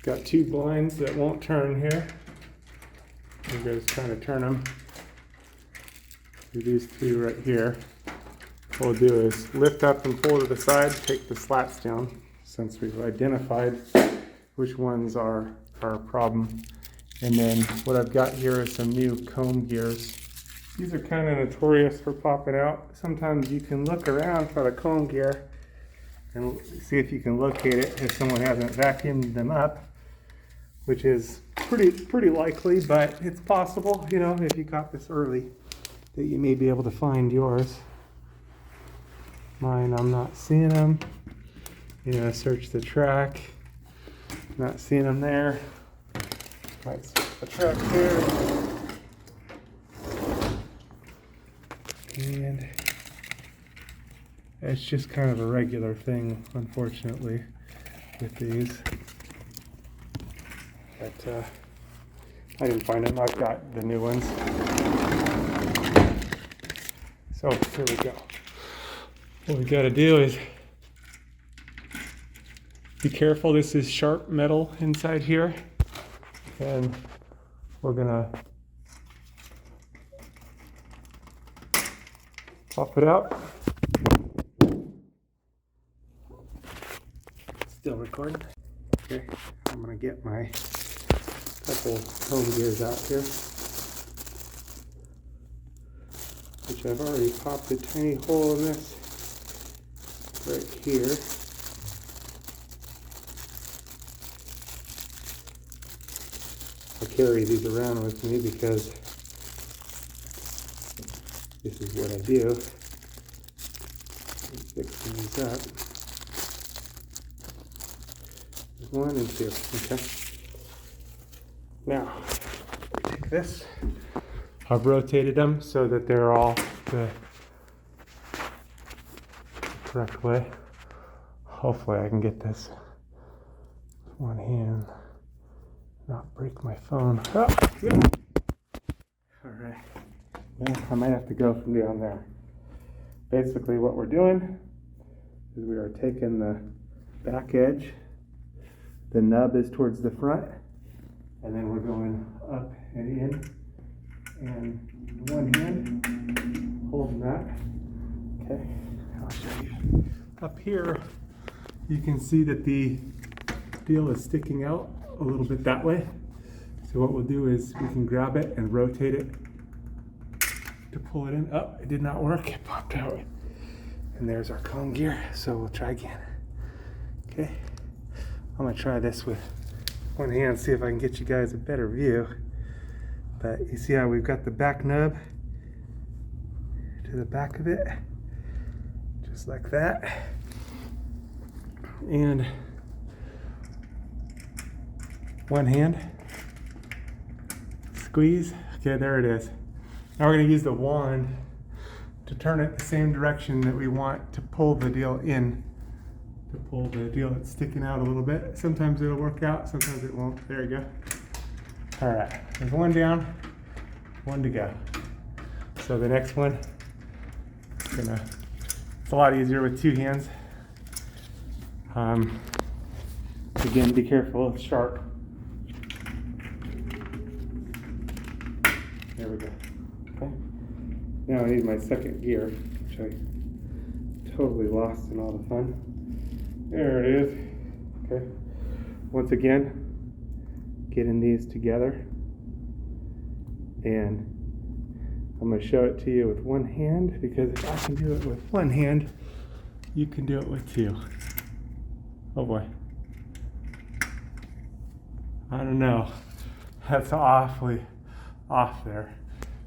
got two blinds that won't turn here. I'm just trying to turn them. These two right here. What we'll do is lift up and pull to the side, take the slats down, since we've identified which ones are our problem. And then what I've got here is some new comb gears. These are kind of notorious for popping out. Sometimes you can look around for the comb gear and see if you can locate it if someone hasn't vacuumed them up, which is pretty likely, but it's possible, you know, if you got this early, that you may be able to find yours. Mine, I'm not seeing them. You know, search the track. Not seeing them there. Might search the track there. And it's just kind of a regular thing, unfortunately, with these. But I didn't find them. I've got the new ones. So here we go. What we got to do is be careful. This is sharp metal inside here, and we're gonna pop it out. Still recording. Okay, I'm gonna get my couple comb gears out here, which I've already popped a tiny hole in this right here. I carry these around with me because this is what I do. Fixing these up. There's 1 and 2. Okay. Now, take this. I've rotated them so that they're all the correct way. Hopefully I can get this with one hand, not break my phone. Oh, yeah. All right. Well, I might have to go from down there. Basically what we're doing is we are taking the back edge, the nub is towards the front, and then we're going up and in, and one hand holding that. Okay, I'll show you. Up here, you can see that the deal is sticking out a little bit that way. So what we'll do is we can grab it and rotate it to pull it in. Oh, it did not work, it popped out. And there's our comb gear, so we'll try again. Okay, I'm gonna try this with one hand, see if I can get you guys a better view. But you see how we've got the back nub to the back of it, just like that. And one hand, squeeze. Okay, there it is. Now we're going to use the wand to turn it the same direction that we want to pull the deal in, to pull the deal that's sticking out a little bit. Sometimes it'll work out, sometimes it won't. There you go. All right, there's one down, one to go. So the next one, it's a lot easier with two hands. Again, be careful, it's sharp. There we go. Okay. Now I need my second gear, which I totally lost in all the fun. There it is. Okay. Once again, getting these together, and I'm going to show it to you with one hand, because if I can do it with one hand, you can do it with two. Oh boy. I don't know. That's awfully off there.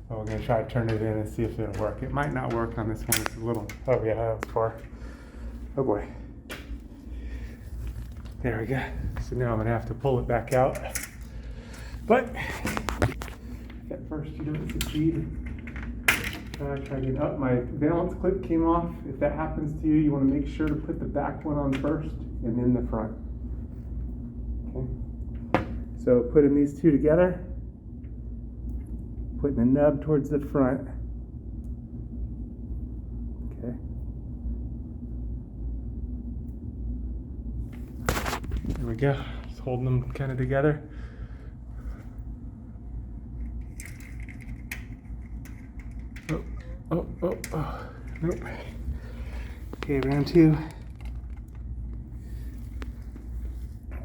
But we're going to try to turn it in and see if it'll work. It might not work on this one. It's a little, oh yeah, that was far. Oh boy. There we go. So now I'm going to have to pull it back out. But at first you don't succeed. Try again. Oh, my balance clip came off. If that happens to you, you want to make sure to put the back one on first and then the front. Okay. So putting these two together, putting the nub towards the front. Okay. There we go. Just holding them kind of together. Oh. Nope. Okay, round 2.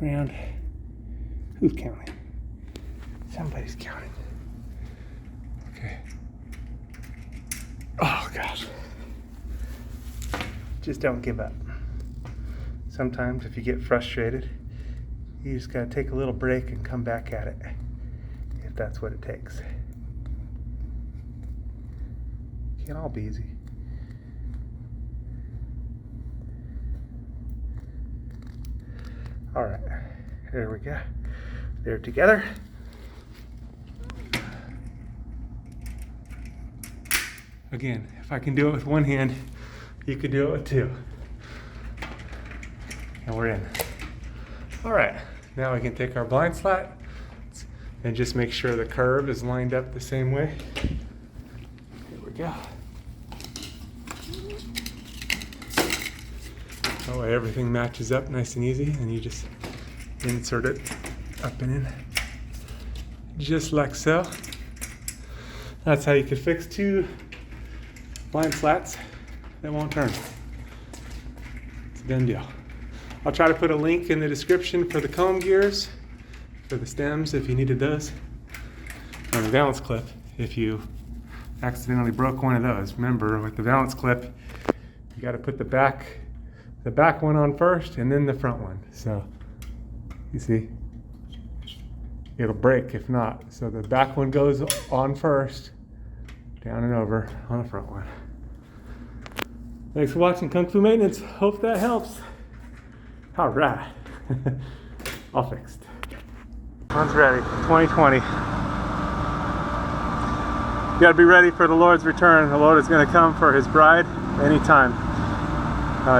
Round. Who's counting? Somebody's counting. Okay. Oh, gosh. Just don't give up. Sometimes if you get frustrated, you just gotta take a little break and come back at it, if that's what it takes. Can't all be easy. All right, there we go. They're together. Again, if I can do it with one hand, you could do it with 2. And we're in. All right, now we can take our blind slat and just make sure the curve is lined up the same way. Here we go. That way everything matches up nice and easy, and you just insert it up and in, just like so. That's how you can fix 2 blind slats that won't turn. It's a done deal. I'll try to put a link in the description for the comb gears, for the stems if you needed those, and the valance clip if you accidentally broke one of those. Remember, with the valance clip, you got to put the back one on first and then the front one. So you see, it'll break if not. So the back one goes on first, down and over on the front one. Thanks for watching Kung Fu Maintenance. Hope that helps. All right, all fixed. One's ready, 2020. You gotta be ready for the Lord's return. The Lord is gonna come for his bride anytime.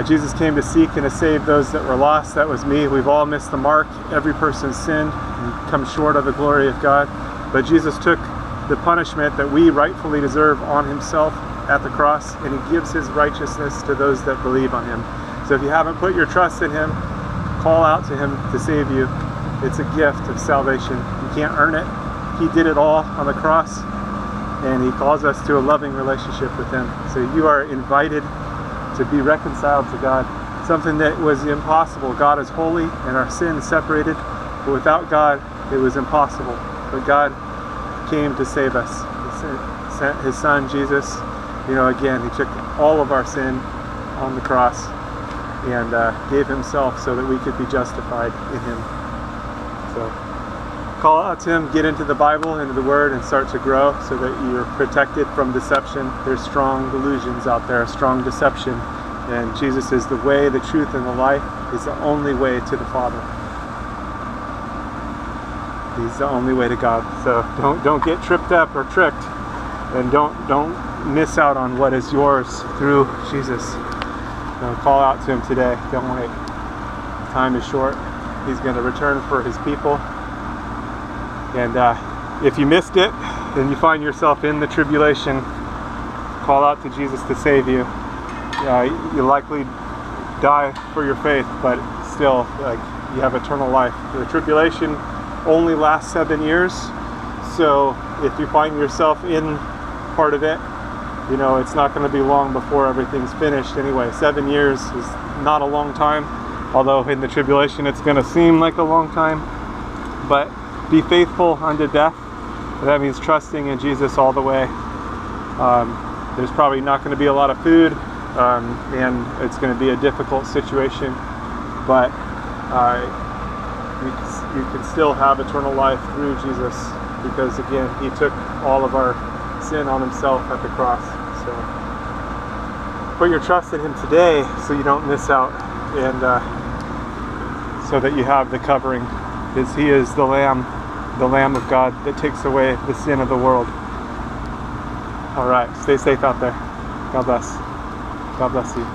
Jesus came to seek and to save those that were lost. That was me. We've all missed the mark. Every person's sinned and come short of the glory of God. But Jesus took the punishment that we rightfully deserve on himself at the cross, and he gives his righteousness to those that believe on him. So if you haven't put your trust in him, call out to him to save you. It's a gift of salvation. You can't earn it. He did it all on the cross, and he calls us to a loving relationship with him. So you are invited to be reconciled to God, something that was impossible. God is holy and our sin separated, but without God it was impossible. But God came to save us. He sent his son Jesus. Again, he took all of our sin on the cross and gave himself so that we could be justified in him. So call out to him, get into the Bible, into the Word, and start to grow so that you're protected from deception. There's strong delusions out there, strong deception, and Jesus is the way, the truth, and the life. He's the only way to the Father. He's the only way to God. So don't get tripped up or tricked, and don't miss out on what is yours through Jesus. Call out to him today. Don't wait. Time is short. He's going to return for his people. And if you missed it and you find yourself in the tribulation, call out to Jesus to save you. You'll likely die for your faith, but still, you have eternal life. The tribulation only lasts 7 years, so if you find yourself in part of it, it's not going to be long before everything's finished anyway. 7 years is not a long time, although in the tribulation it's going to seem like a long time. But be faithful unto death. That means trusting in Jesus all the way. There's probably not going to be a lot of food, and it's going to be a difficult situation, but you can still have eternal life through Jesus, because again, he took all of our sin on himself at the cross. So put your trust in him today so you don't miss out, and so that you have the covering, because he is the Lamb of God that takes away the sin of the world. All right, stay safe out there. God bless. God bless you.